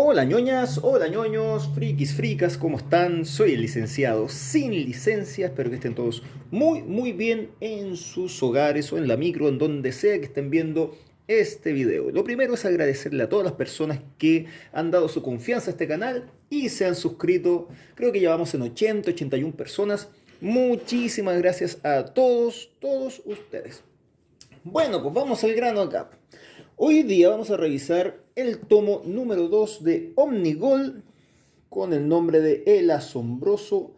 Hola ñoñas, hola ñoños, frikis, fricas, ¿cómo están? Soy el licenciado sin licencia, espero que estén todos muy bien en sus hogares o en la micro, en donde sea que estén viendo este video. Lo primero es agradecerle a todas las personas que han dado su confianza a este canal y se han suscrito. Creo que ya vamos en 81 personas. Muchísimas gracias a todos ustedes. Bueno, pues vamos al grano acá. Hoy día vamos a revisar el tomo número 2 de Omnigol con el nombre de El asombroso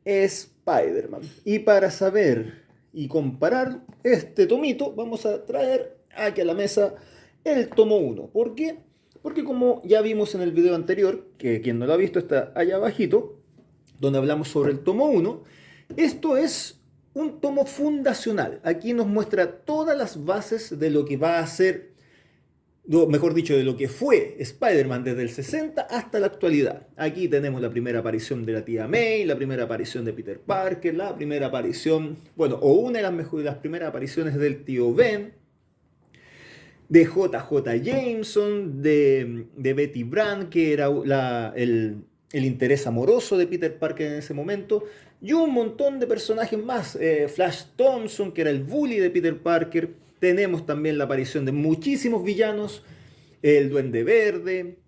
Spider-Man. Y para saber y comparar este tomito, vamos a traer aquí a la mesa el tomo 1. ¿Por qué? Porque como ya vimos en el video anterior, que quien no lo ha visto está allá abajito, donde hablamos sobre el tomo 1, esto es un tomo fundacional. Aquí nos muestra todas las bases de lo que va a ser, mejor dicho, de lo que fue Spider-Man desde el 60 hasta la actualidad. Aquí tenemos la primera aparición de la tía May, la primera aparición de Peter Parker, la primera aparición, bueno, o una de las mejores, las primeras apariciones del tío Ben, de JJ Jameson, de Betty Brant, que era el interés amoroso de Peter Parker en ese momento, y un montón de personajes más. Flash Thompson, que era el bully de Peter Parker. Tenemos también la aparición de muchísimos villanos, el Duende Verde,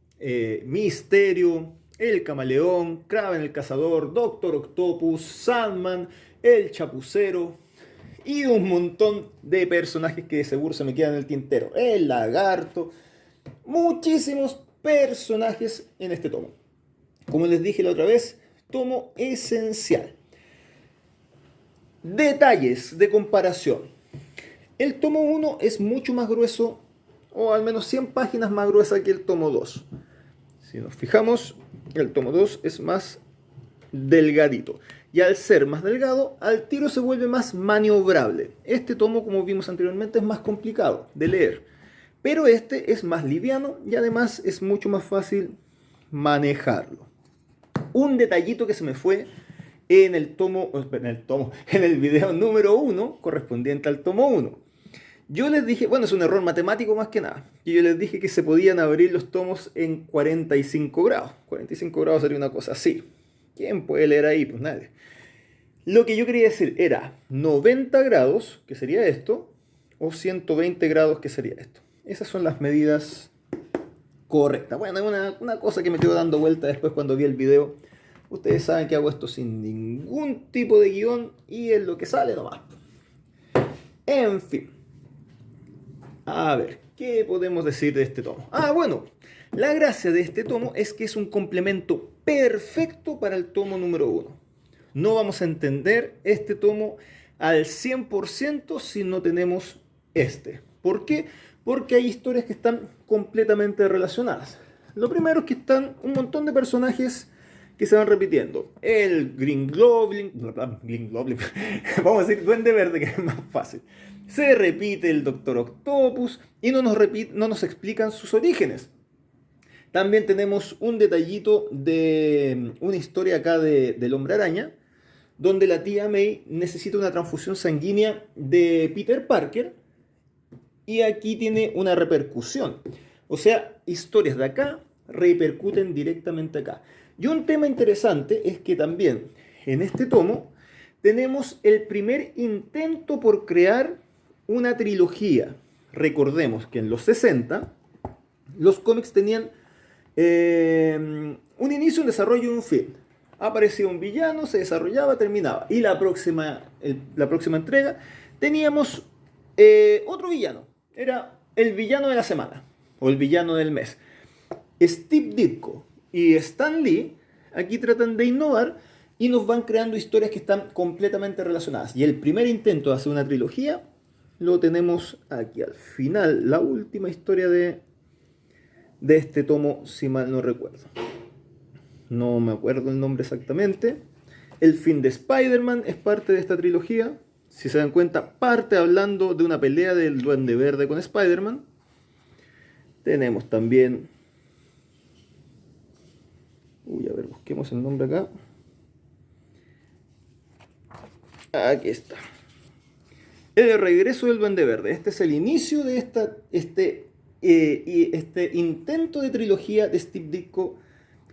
Misterio, el Camaleón, Kraven el Cazador, Doctor Octopus, Sandman, el Chapucero, y un montón de personajes que seguro se me quedan en el tintero. El Lagarto. Muchísimos personajes en este tomo. Como les dije la otra vez, tomo esencial. Detalles de comparación. El tomo 1 es mucho más grueso, o al menos 100 páginas más gruesa que el tomo 2. Si nos fijamos, el tomo 2 es más delgadito. Y al ser más delgado, al tiro se vuelve más maniobrable. Este tomo, como vimos anteriormente, es más complicado de leer. Pero este es más liviano y además es mucho más fácil manejarlo. Un detallito que se me fue en en el video número 1, correspondiente al tomo 1. Yo les dije, bueno, es un error matemático más que nada. Y yo les dije que se podían abrir los tomos en 45 grados. 45 grados sería una cosa así. ¿Quién puede leer ahí? Pues nadie. Lo que yo quería decir era 90 grados, que sería esto, o 120 grados, que sería esto. Esas son las medidas correctas. Bueno, es una cosa que me quedó dando vuelta después cuando vi el video. Ustedes saben que hago esto sin ningún tipo de guión y es lo que sale nomás. En fin. A ver, ¿qué podemos decir de este tomo? Ah, bueno, la gracia de este tomo es que es un complemento perfecto para el tomo número 1. No vamos a entender este tomo al 100% si no tenemos este. ¿Por qué? Porque hay historias que están completamente relacionadas. Lo primero es que están un montón de personajes que se van repitiendo. El Green Goblin, vamos a decir Duende Verde, que es más fácil. Se repite el Doctor Octopus y no nos explican sus orígenes. También tenemos un detallito de una historia acá del Hombre Araña, donde la tía May necesita una transfusión sanguínea de Peter Parker y aquí tiene una repercusión. O sea, historias de acá repercuten directamente acá. Y un tema interesante es que también en este tomo tenemos el primer intento por crear una trilogía. Recordemos que en los 60 los cómics tenían un inicio, un desarrollo y un fin. Aparecía un villano, se desarrollaba, terminaba. Y la próxima entrega teníamos otro villano. Era el villano de la semana o el villano del mes. Steve Ditko y Stan Lee aquí tratan de innovar y nos van creando historias que están completamente relacionadas. Y el primer intento de hacer una trilogía lo tenemos aquí al final, la última historia de este tomo, si mal no recuerdo. No me acuerdo el nombre exactamente. El fin de Spider-Man es parte de esta trilogía. Si se dan cuenta, parte hablando de una pelea del Duende Verde con Spider-Man. Tenemos también... a ver, busquemos el nombre acá. Aquí está. El regreso del Duende Verde. Este es el inicio de este y este intento de trilogía de Steve Ditko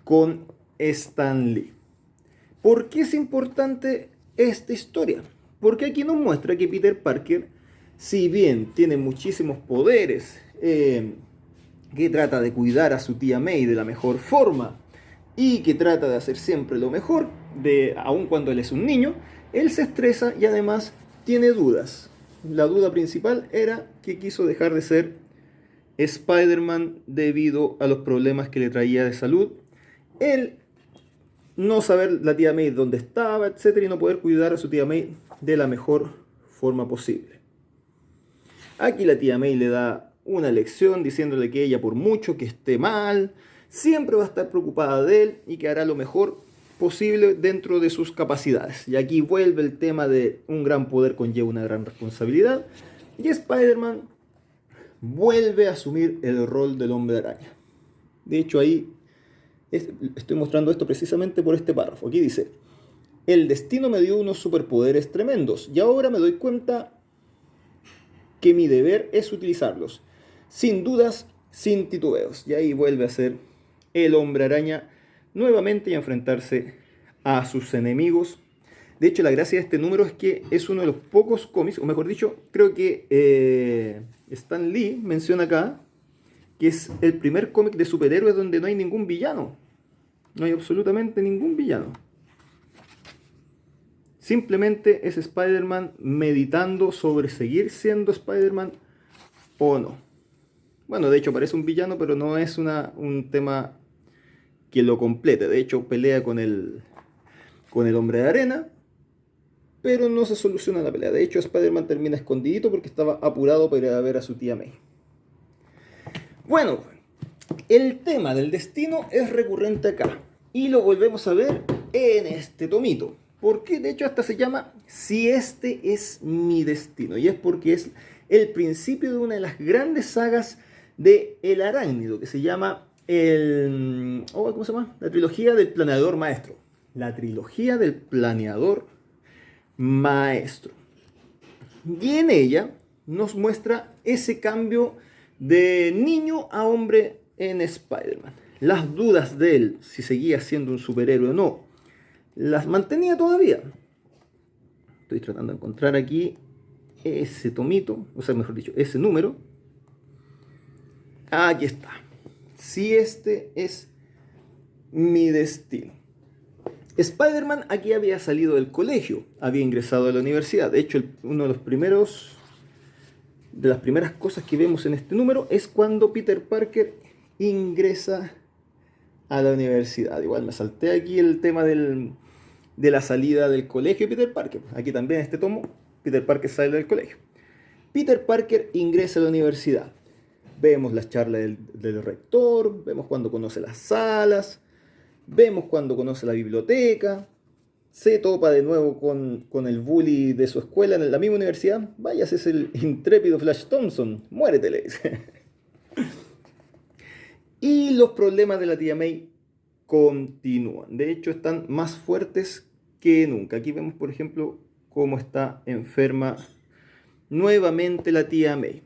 con Stan Lee. ¿Por qué es importante esta historia? Porque aquí nos muestra que Peter Parker, si bien tiene muchísimos poderes, que trata de cuidar a su tía May de la mejor forma y que trata de hacer siempre lo mejor, aun cuando él es un niño, él se estresa y además tiene dudas. La duda principal era que quiso dejar de ser Spider-Man debido a los problemas que le traía de salud. Él no saber la tía May dónde estaba, etcétera, y no poder cuidar a su tía May de la mejor forma posible. Aquí la tía May le da una lección diciéndole que ella, por mucho que esté mal, siempre va a estar preocupada de él y que hará lo mejor posible dentro de sus capacidades. Y aquí vuelve el tema de un gran poder conlleva una gran responsabilidad, y Spider-Man vuelve a asumir el rol del Hombre Araña. De hecho, ahí estoy mostrando esto precisamente por este párrafo. Aquí dice: el destino me dio unos superpoderes tremendos y ahora me doy cuenta que mi deber es utilizarlos, sin dudas, sin titubeos. Y ahí vuelve a ser el Hombre Araña nuevamente y a enfrentarse a sus enemigos. De hecho, la gracia de este número es que es uno de los pocos cómics, o mejor dicho, creo que Stan Lee menciona acá que es el primer cómic de superhéroes donde no hay ningún villano. No hay absolutamente ningún villano. Simplemente es Spider-Man meditando sobre seguir siendo Spider-Man o no. Bueno, de hecho parece un villano, pero no es un tema que lo complete. De hecho, pelea con el Hombre de Arena, pero no se soluciona la pelea. De hecho, Spider-Man termina escondidito porque estaba apurado para ir a ver a su tía May. Bueno, el tema del destino es recurrente acá y lo volvemos a ver en este tomito. Porque de hecho hasta se llama Si este es mi destino. Y es porque es el principio de una de las grandes sagas de El Arácnido, que se llama ¿cómo se llama? La trilogía del planeador maestro. La trilogía del planeador maestro. Y en ella nos muestra ese cambio de niño a hombre en Spider-Man. Las dudas de él, si seguía siendo un superhéroe o no, las mantenía todavía. Estoy tratando de encontrar aquí ese tomito, o sea, mejor dicho, ese número. Aquí está. Si este es mi destino. Spider-Man aquí había salido del colegio, había ingresado a la universidad. De hecho, uno de las primeras cosas que vemos en este número es cuando Peter Parker ingresa a la universidad. Igual me salté aquí el tema de la salida del colegio de Peter Parker. Aquí también en este tomo, Peter Parker sale del colegio. Peter Parker ingresa a la universidad. Vemos las charlas del rector, vemos cuando conoce las salas, vemos cuando conoce la biblioteca, se topa de nuevo con el bully de su escuela en la misma universidad. Vaya, ese es el intrépido Flash Thompson, muérete, le dice. Y los problemas de la tía May continúan. De hecho, están más fuertes que nunca. Aquí vemos, por ejemplo, cómo está enferma nuevamente la tía May.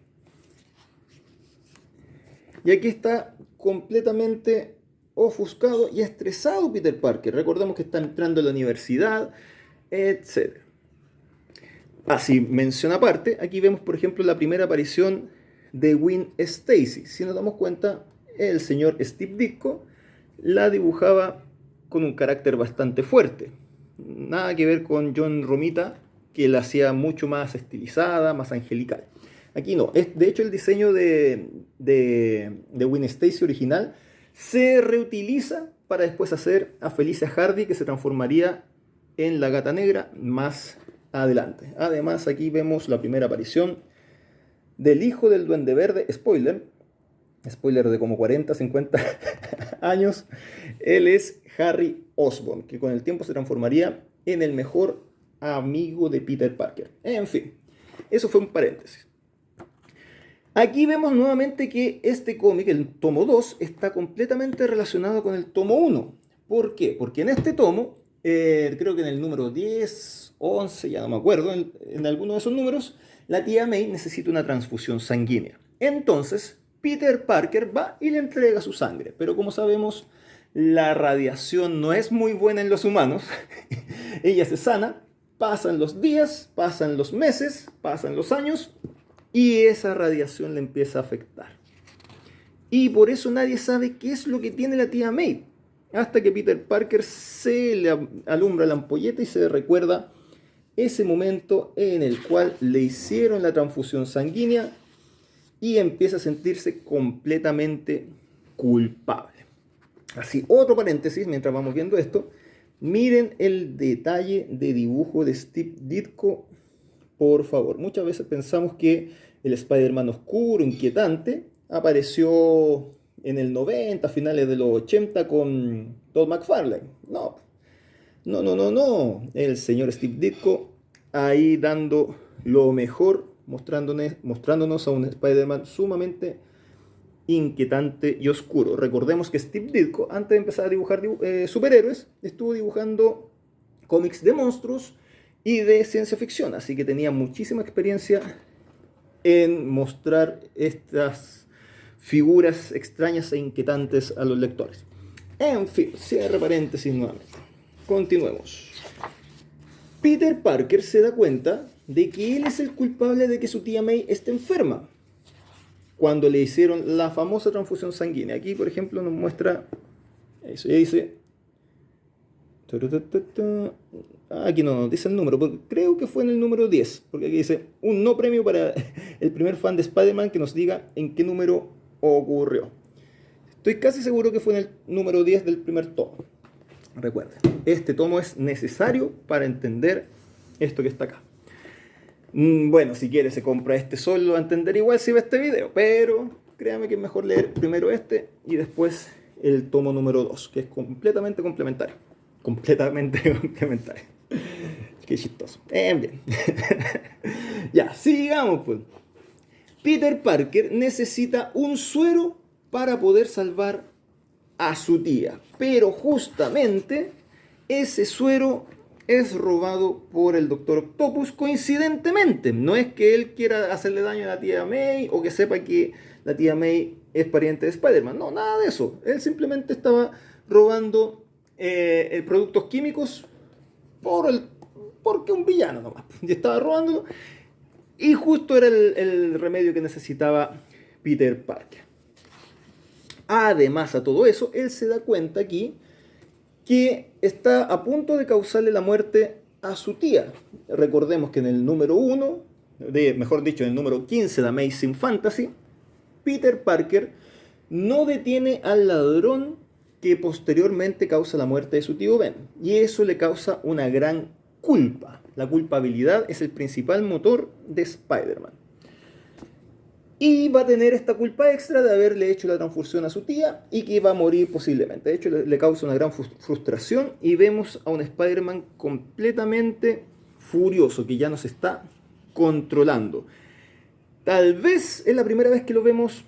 Y aquí está completamente ofuscado y estresado Peter Parker. Recordemos que está entrando a la universidad, etc. Así, mención aparte, aquí vemos, por ejemplo, la primera aparición de Gwen Stacy. Si nos damos cuenta, el señor Steve Ditko la dibujaba con un carácter bastante fuerte. Nada que ver con John Romita, que la hacía mucho más estilizada, más angelical. Aquí no. De hecho, el diseño de Gwen Stacy original se reutiliza para después hacer a Felicia Hardy, que se transformaría en la Gata Negra más adelante. Además, aquí vemos la primera aparición del hijo del Duende Verde. Spoiler de como 40, 50 años. Él es Harry Osborn, que con el tiempo se transformaría en el mejor amigo de Peter Parker. En fin, eso fue un paréntesis. Aquí vemos nuevamente que este cómic, el tomo 2, está completamente relacionado con el tomo 1. ¿Por qué? Porque en este tomo, creo que en el número 10, 11, ya no me acuerdo, en alguno de esos números, la tía May necesita una transfusión sanguínea. Entonces, Peter Parker va y le entrega su sangre. Pero como sabemos, la radiación no es muy buena en los humanos. Ella se sana, pasan los días, pasan los meses, pasan los años y esa radiación le empieza a afectar. Y por eso nadie sabe qué es lo que tiene la tía May. Hasta que Peter Parker se le alumbra la ampolleta y se recuerda ese momento en el cual le hicieron la transfusión sanguínea y empieza a sentirse completamente culpable. Así, otro paréntesis, mientras vamos viendo esto, miren el detalle de dibujo de Steve Ditko, por favor. Muchas veces pensamos que el Spider-Man oscuro, inquietante, apareció en el 90, finales de los 80 con Todd McFarlane. No. El señor Steve Ditko ahí dando lo mejor, mostrándonos a un Spider-Man sumamente inquietante y oscuro. Recordemos que Steve Ditko, antes de empezar a dibujar superhéroes, estuvo dibujando cómics de monstruos y de ciencia ficción, así que tenía muchísima experiencia en mostrar estas figuras extrañas e inquietantes a los lectores. En fin, cierre paréntesis nuevamente. Continuemos. Peter Parker se da cuenta de que él es el culpable de que su tía May esté enferma cuando le hicieron la famosa transfusión sanguínea. Aquí, por ejemplo, nos muestra eso. Ya dice... Aquí no dice el número, porque creo que fue en el número 10, porque aquí dice un no premio para el primer fan de Spider-Man que nos diga en qué número ocurrió. Estoy casi seguro que fue en el número 10 del primer tomo. Recuerden, este tomo es necesario para entender esto que está acá. Bueno, si quiere se compra este solo, va a entender igual si ve este video, pero créame que es mejor leer primero este y después el tomo número 2, que es completamente complementario. Qué chistoso. Bien. Ya, sigamos pues. Peter Parker necesita un suero para poder salvar a su tía. Pero justamente ese suero es robado por el Doctor Octopus coincidentemente. No es que él quiera hacerle daño a la tía May o que sepa que la tía May es pariente de Spider-Man. No, nada de eso. Él simplemente estaba robando productos químicos porque un villano nomás. Y estaba robándolo. Y justo era el remedio que necesitaba Peter Parker. Además a todo eso, él se da cuenta aquí que está a punto de causarle la muerte a su tía. Recordemos que en el número 1, mejor dicho, en el número 15 de Amazing Fantasy, Peter Parker no detiene al ladrón que posteriormente causa la muerte de su tío Ben. Y eso le causa una gran culpa. La culpabilidad es el principal motor de Spider-Man. Y va a tener esta culpa extra de haberle hecho la transfusión a su tía y que va a morir posiblemente. De hecho, le causa una gran frustración y vemos a un Spider-Man completamente furioso, que ya nos está controlando. Tal vez es la primera vez que lo vemos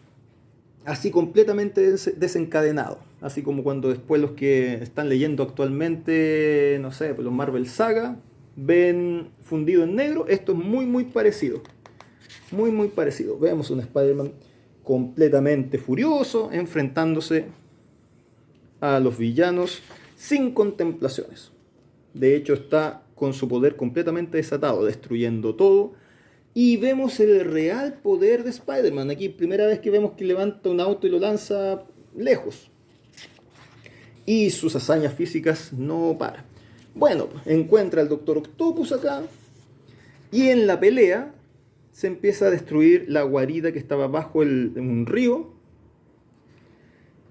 así completamente desencadenado. Así como cuando después los que están leyendo actualmente, no sé, los Marvel Saga, ven fundido en negro. Esto es muy parecido. Muy parecido. Vemos un Spider-Man completamente furioso, enfrentándose a los villanos sin contemplaciones. De hecho, está con su poder completamente desatado, destruyendo todo. Y vemos el real poder de Spider-Man. Aquí, primera vez que vemos que levanta un auto y lo lanza lejos. Y sus hazañas físicas no paran. Bueno, encuentra al Doctor Octopus acá. Y en la pelea se empieza a destruir la guarida que estaba bajo un río.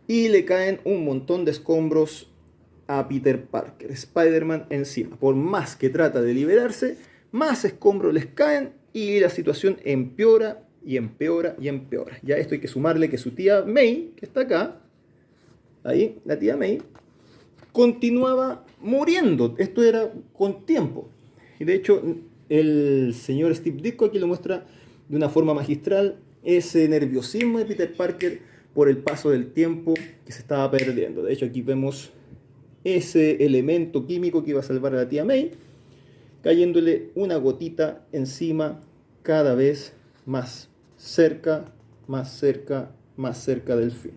Y le caen un montón de escombros a Peter Parker. Spider-Man encima. Por más que trata de liberarse, más escombros les caen. Y la situación empeora y empeora y empeora. Ya esto hay que sumarle que su tía May, que está acá, ahí, la tía May, continuaba muriendo. Esto era con tiempo. Y de hecho, el señor Steve Ditko aquí lo muestra de una forma magistral, ese nerviosismo de Peter Parker por el paso del tiempo que se estaba perdiendo. De hecho, aquí vemos ese elemento químico que iba a salvar a la tía May, cayéndole una gotita encima cada vez más cerca más cerca del fin.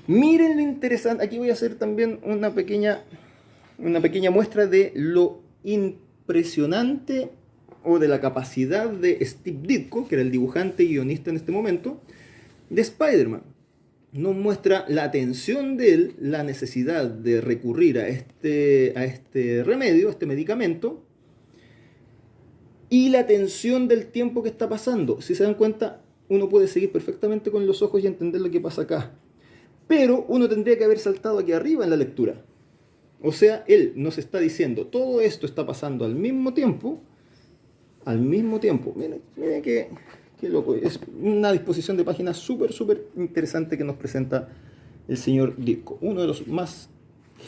Miren lo interesante, aquí voy a hacer también una pequeña muestra de lo impresionante o de la capacidad de Steve Ditko, que era el dibujante y guionista en este momento, de Spider-Man. Nos muestra la atención de él, la necesidad de recurrir a este remedio, a este medicamento, y la atención del tiempo que está pasando. Si se dan cuenta, uno puede seguir perfectamente con los ojos y entender lo que pasa acá. Pero uno tendría que haber saltado aquí arriba en la lectura. O sea, él nos está diciendo, todo esto está pasando al mismo tiempo. Al mismo tiempo. Miren qué loco. Es una disposición de páginas súper interesante que nos presenta el señor Ditko. Uno de los más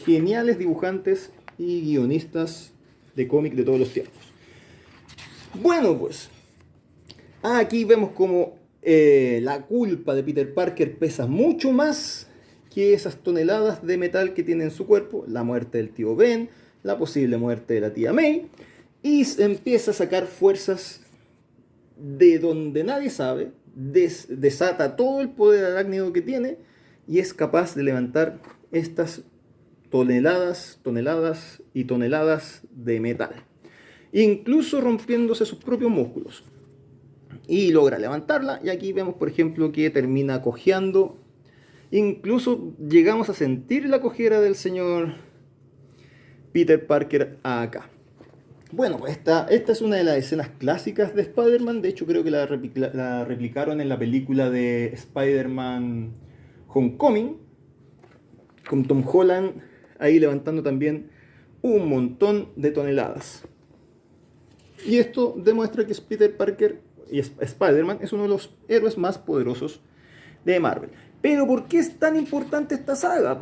geniales dibujantes y guionistas de cómic de todos los tiempos. Bueno, pues aquí vemos como la culpa de Peter Parker pesa mucho más que esas toneladas de metal que tiene en su cuerpo, la muerte del tío Ben, la posible muerte de la tía May, y empieza a sacar fuerzas de donde nadie sabe, desata todo el poder arácnido que tiene y es capaz de levantar estas toneladas y toneladas de metal, incluso rompiéndose sus propios músculos. Y logra levantarla, y aquí vemos, por ejemplo, que termina cojeando. Incluso llegamos a sentir la cojera del señor Peter Parker acá. Bueno, pues esta es una de las escenas clásicas de Spider-Man. De hecho, creo que la replicaron en la película de Spider-Man Homecoming, con Tom Holland ahí levantando también un montón de toneladas. Y esto demuestra que Peter Parker y Spider-Man es uno de los héroes más poderosos de Marvel. Pero ¿por qué es tan importante esta saga?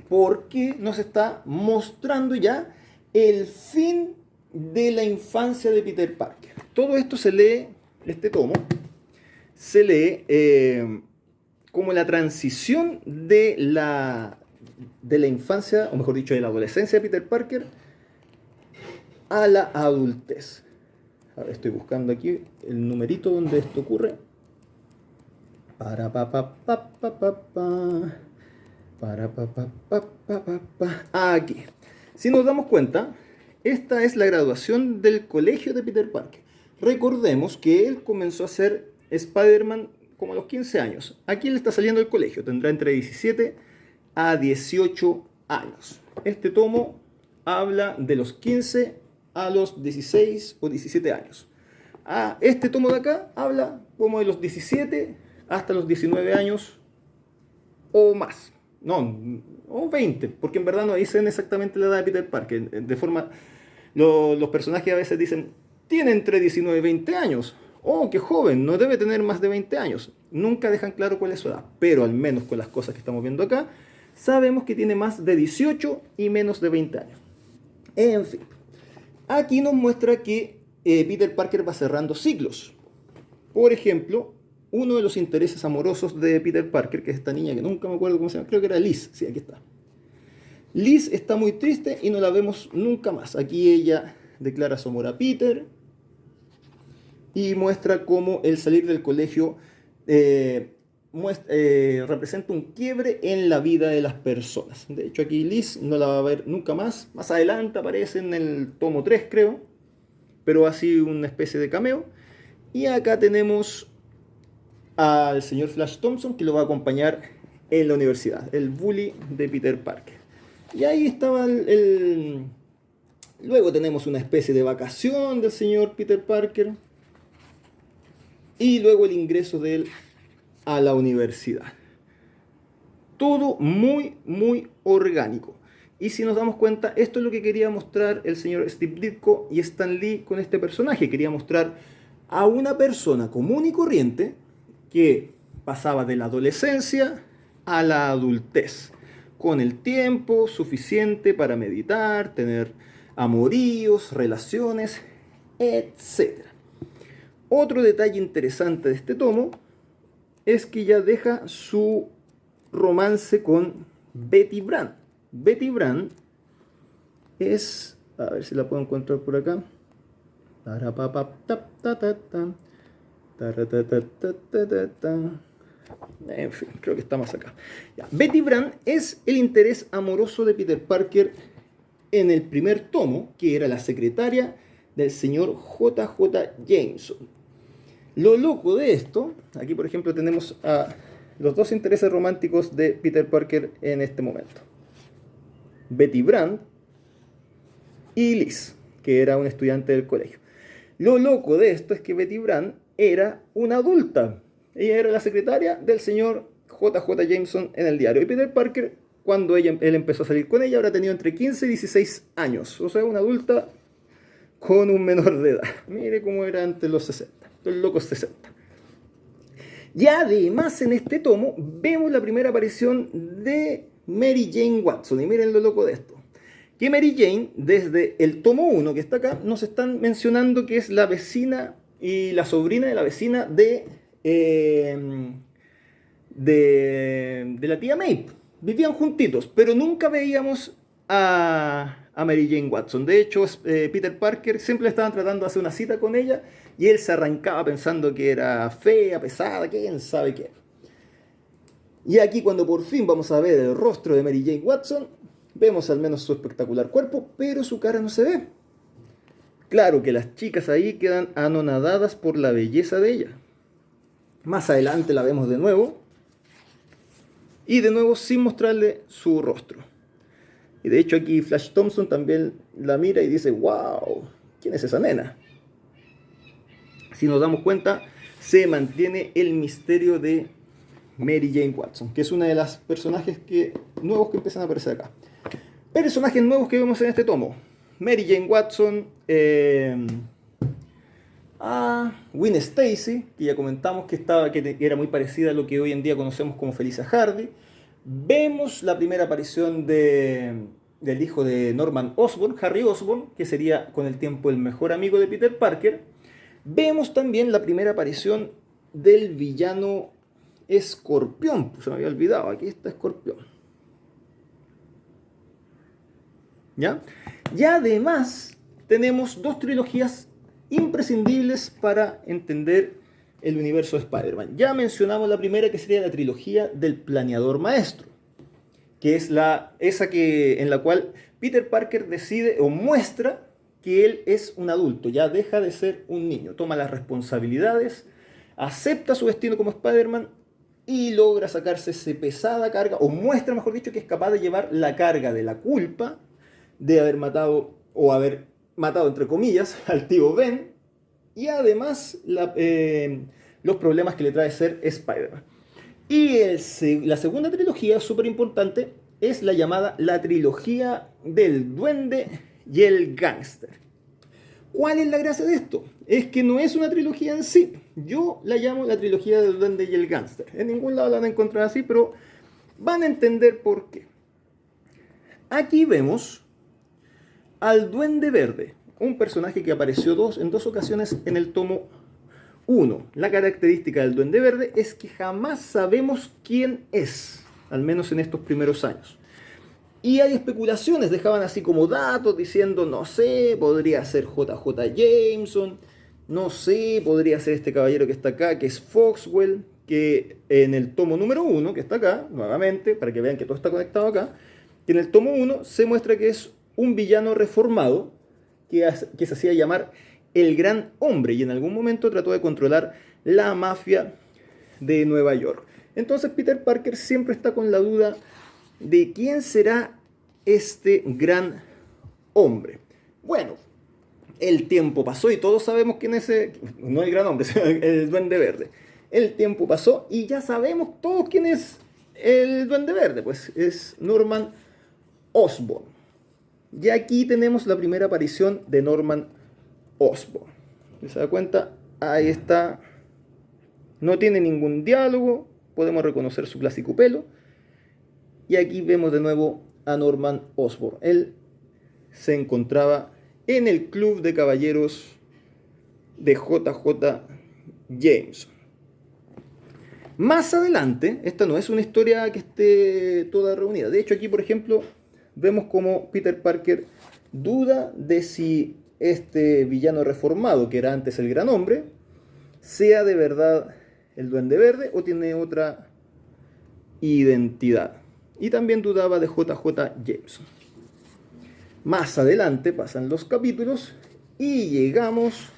Porque nos está mostrando ya el fin de la infancia de Peter Parker. Todo esto se lee, este tomo, se lee como la transición de la infancia, o mejor dicho, de la adolescencia de Peter Parker a la adultez. A ver, estoy buscando aquí el numerito donde esto ocurre. Aquí. Si nos damos cuenta, esta es la graduación del colegio de Peter Parker. Recordemos que él comenzó a ser Spider-Man como a los 15 años. Aquí él está saliendo del colegio, tendrá entre 17 a 18 años. Este tomo habla de los 15 a los 16 o 17 años. Este tomo de acá habla como de los 17 hasta los 19 años o más. No, o 20, porque en verdad no dicen exactamente la edad de Peter Parker. Los personajes a veces dicen, tiene entre 19 y 20 años. Oh, qué joven, no debe tener más de 20 años. Nunca dejan claro cuál es su edad, pero al menos con las cosas que estamos viendo acá, sabemos que tiene más de 18 y menos de 20 años. En fin, aquí nos muestra que Peter Parker va cerrando ciclos. Por ejemplo, uno de los intereses amorosos de Peter Parker, que es esta niña que nunca me acuerdo cómo se llama, creo que era Liz, sí, aquí está. Liz está muy triste y no la vemos nunca más. Aquí ella declara su amor a Peter y muestra cómo el salir del colegio representa un quiebre en la vida de las personas. De hecho, aquí Liz no la va a ver nunca más. Más adelante aparece en el tomo 3, creo, pero así una especie de cameo. Y acá tenemos al señor Flash Thompson, que lo va a acompañar en la universidad, el bully de Peter Parker. Y ahí estaba Luego tenemos una especie de vacación del señor Peter Parker. Y luego el ingreso de él a la universidad. Todo muy orgánico. Y si nos damos cuenta, esto es lo que quería mostrar el señor Steve Ditko y Stan Lee con este personaje. Quería mostrar a una persona común y corriente que pasaba de la adolescencia a la adultez, con el tiempo suficiente para meditar, tener amoríos, relaciones, etc. Otro detalle interesante de este tomo es que ya deja su romance con Betty Brant. Betty Brant es, a ver si la puedo encontrar por acá. En fin, creo que está más acá. Ya. Betty Brant es el interés amoroso de Peter Parker en el primer tomo, que era la secretaria del señor J.J. Jameson. Lo loco de esto, aquí por ejemplo tenemos a los dos intereses románticos de Peter Parker en este momento. Betty Brant y Liz, que era un estudiante del colegio. Lo loco de esto es que Betty Brant era una adulta. Ella era la secretaria del señor J.J. Jameson en el diario. Y Peter Parker, cuando él empezó a salir con ella, habrá tenido entre 15 y 16 años. O sea, una adulta con un menor de edad. Mire cómo era antes los 60, los locos 60. Y además en este tomo vemos la primera aparición de Mary Jane Watson. Y miren lo loco de esto. Que Mary Jane, desde el tomo 1 que está acá, nos están mencionando que es la vecina y la sobrina de la vecina de la tía May. Vivían juntitos, pero nunca veíamos a Mary Jane Watson. De hecho, Peter Parker siempre estaban tratando de hacer una cita con ella y él se arrancaba pensando que era fea, pesada, quién sabe qué. Y aquí cuando por fin vamos a ver el rostro de Mary Jane Watson, vemos al menos su espectacular cuerpo, pero su cara no se ve. Claro que las chicas ahí quedan anonadadas por la belleza de ella. Más adelante la vemos de nuevo. Y de nuevo sin mostrarle su rostro. Y de hecho aquí Flash Thompson también la mira y dice, wow, ¿quién es esa nena? Si nos damos cuenta, se mantiene el misterio de Mary Jane Watson, que es una de las personajes nuevos que empiezan a aparecer acá. Personajes nuevos que vemos en este tomo. Mary Jane Watson, Gwen Stacy, que ya comentamos que era muy parecida a lo que hoy en día conocemos como Felicia Hardy. Vemos la primera aparición del hijo de Norman Osborn, Harry Osborn, que sería con el tiempo el mejor amigo de Peter Parker. Vemos también la primera aparición del villano Escorpión. Se me había olvidado, aquí está Escorpión. ¿Ya? Y además tenemos dos trilogías imprescindibles para entender el universo de Spider-Man. Ya mencionamos la primera, que sería la trilogía del Planeador Maestro, que es en la cual Peter Parker decide o muestra que él es un adulto, ya deja de ser un niño, toma las responsabilidades, acepta su destino como Spider-Man y logra sacarse esa pesada carga, o muestra, mejor dicho, que es capaz de llevar la carga de la culpa de haber matado, o haber matado, entre comillas, al tío Ben, y además los problemas que le trae ser Spider-Man. Y la segunda trilogía, súper importante, es la llamada la trilogía del Duende y el Gángster. ¿Cuál es la gracia de esto? Es que no es una trilogía en sí. Yo la llamo la trilogía del Duende y el Gángster. En ningún lado la van a encontrar así, pero van a entender por qué. Aquí vemos al Duende Verde, un personaje que apareció en dos ocasiones en el tomo 1. La característica del Duende Verde es que jamás sabemos quién es, al menos en estos primeros años. Y hay especulaciones, dejaban así como datos diciendo, no sé, podría ser J.J. Jameson, no sé, podría ser este caballero que está acá, que es Foxwell, que en el tomo número 1, que está acá, nuevamente, para que vean que todo está conectado acá, que en el tomo 1 se muestra que es un villano reformado que se hacía llamar el Gran Hombre y en algún momento trató de controlar la mafia de Nueva York. Entonces Peter Parker siempre está con la duda de quién será este Gran Hombre. Bueno, el tiempo pasó y todos sabemos quién es no el Gran Hombre, el Duende Verde. El tiempo pasó y ya sabemos todos quién es el Duende Verde, pues es Norman Osborn. Y aquí tenemos la primera aparición de Norman Osborn. ¿Se da cuenta? Ahí está. No tiene ningún diálogo. Podemos reconocer su clásico pelo. Y aquí vemos de nuevo a Norman Osborn. Él se encontraba en el club de caballeros de J.J. Jameson. Más adelante, esta no es una historia que esté toda reunida. De hecho, aquí, por ejemplo, vemos como Peter Parker duda de si este villano reformado, que era antes el Gran Hombre, sea de verdad el Duende Verde o tiene otra identidad. Y también dudaba de JJ Jameson. Más adelante pasan los capítulos y llegamos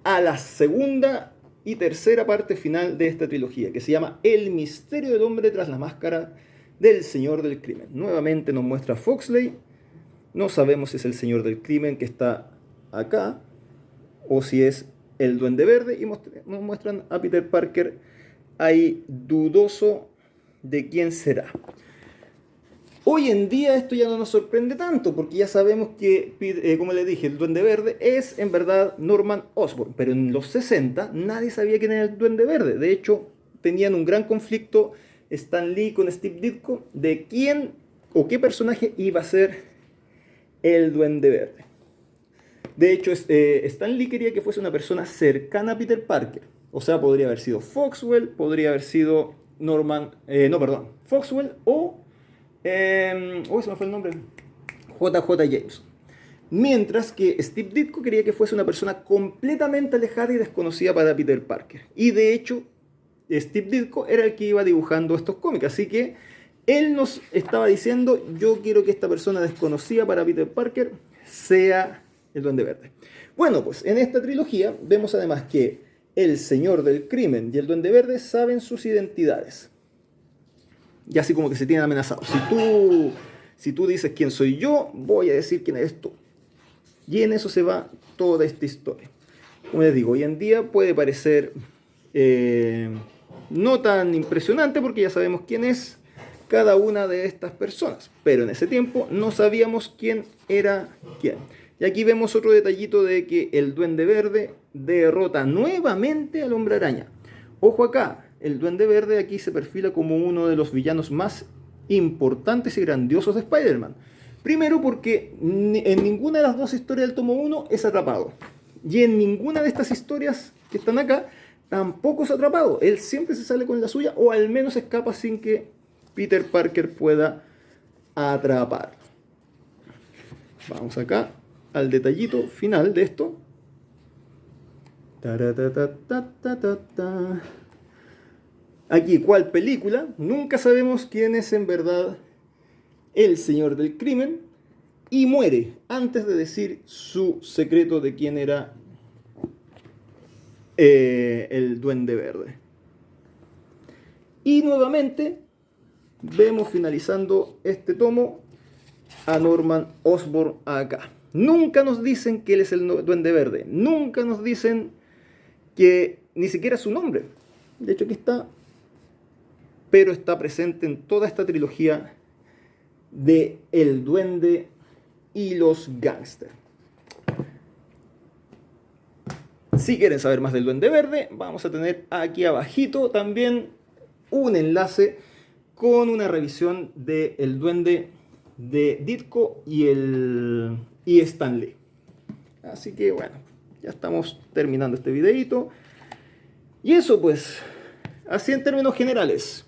a la segunda y tercera parte final de esta trilogía, que se llama El misterio del hombre tras la máscara del Señor del Crimen. Nuevamente nos muestra Foxley. No sabemos si es el Señor del Crimen que está acá o si es el Duende Verde, y nos muestran a Peter Parker ahí dudoso de quién será. Hoy en día esto ya no nos sorprende tanto, porque ya sabemos que, como les dije, el Duende Verde es en verdad Norman Osborn, pero en los 60 nadie sabía quién era el Duende Verde. De hecho, tenían un gran conflicto Stan Lee con Steve Ditko de quién o qué personaje iba a ser el Duende Verde. De hecho, Stan Lee quería que fuese una persona cercana a Peter Parker. O sea, podría haber sido Foxwell, podría haber sido Foxwell o... se me fue el nombre. JJ Jameson. Mientras que Steve Ditko quería que fuese una persona completamente alejada y desconocida para Peter Parker. Y de hecho, Steve Ditko era el que iba dibujando estos cómics. Así que él nos estaba diciendo: yo quiero que esta persona desconocida para Peter Parker sea el Duende Verde. Bueno, pues en esta trilogía vemos además que el Señor del Crimen y el Duende Verde saben sus identidades. Y así como que se tienen amenazados. Si tú dices quién soy yo, voy a decir quién eres tú. Y en eso se va toda esta historia. Como les digo, hoy en día puede parecer no tan impresionante porque ya sabemos quién es cada una de estas personas. Pero en ese tiempo no sabíamos quién era quién. Y aquí vemos otro detallito de que el Duende Verde derrota nuevamente al Hombre Araña. Ojo acá, el Duende Verde aquí se perfila como uno de los villanos más importantes y grandiosos de Spider-Man. Primero porque en ninguna de las dos historias del tomo 1 es atrapado. Y en ninguna de estas historias que están acá tampoco es atrapado. Él siempre se sale con la suya o al menos escapa sin que Peter Parker pueda atraparlo. Vamos acá al detallito final de esto. Aquí, ¿cuál película? Nunca sabemos quién es en verdad el Señor del Crimen y muere antes de decir su secreto de quién era el Duende Verde. Y nuevamente vemos finalizando este tomo a Norman Osborn acá. Nunca nos dicen que él es el Duende Verde. Nunca nos dicen que ni siquiera su nombre. De hecho aquí está. Pero está presente en toda esta trilogía de El Duende y los Gángsters. Si quieren saber más del Duende Verde, vamos a tener aquí abajito también un enlace con una revisión de El Duende de Ditko y Stan Lee. Así que bueno, ya estamos terminando este videito. Y eso pues, así en términos generales.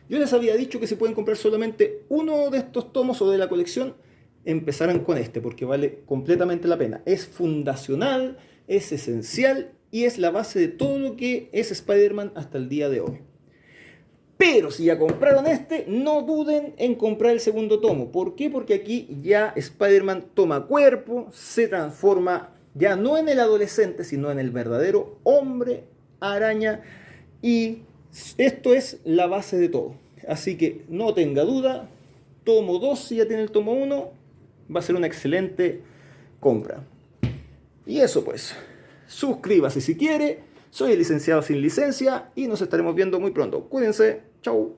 Yo les había dicho que si pueden comprar solamente uno de estos tomos o de la colección, empezaran con este, porque vale completamente la pena. Es fundacional, es esencial y es la base de todo lo que es Spider-Man hasta el día de hoy. Pero si ya compraron este, no duden en comprar el segundo tomo. ¿Por qué? Porque aquí ya Spider-Man toma cuerpo, se transforma ya no en el adolescente, sino en el verdadero hombre araña. Y esto es la base de todo. Así que no tenga duda, tomo 2, si ya tiene el tomo 1, va a ser una excelente compra. Y eso pues, suscríbase si quiere. Soy el licenciado sin licencia y nos estaremos viendo muy pronto. Cuídense. Chau.